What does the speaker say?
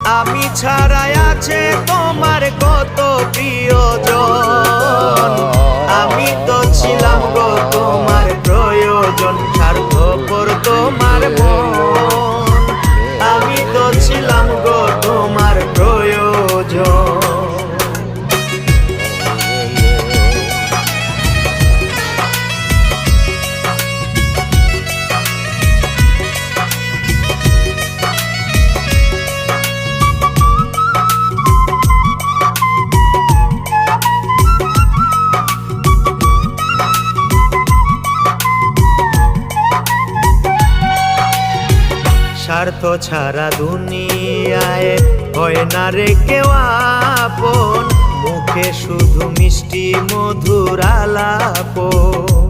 আমি ছাড়াই আছে তোমার কত প্রিয়জন, আমি তো ছিলাম গো তোমার প্রয়োজন, স্বার্থপর তোমার মন, আমি তো ছিলাম গো তোমার প্রয়োজন। স্বার্থ ছাড়া দুনিয়ায় হয় না রে কেউ আপন, মুখে শুধু মিষ্টি মধুর আলাপন।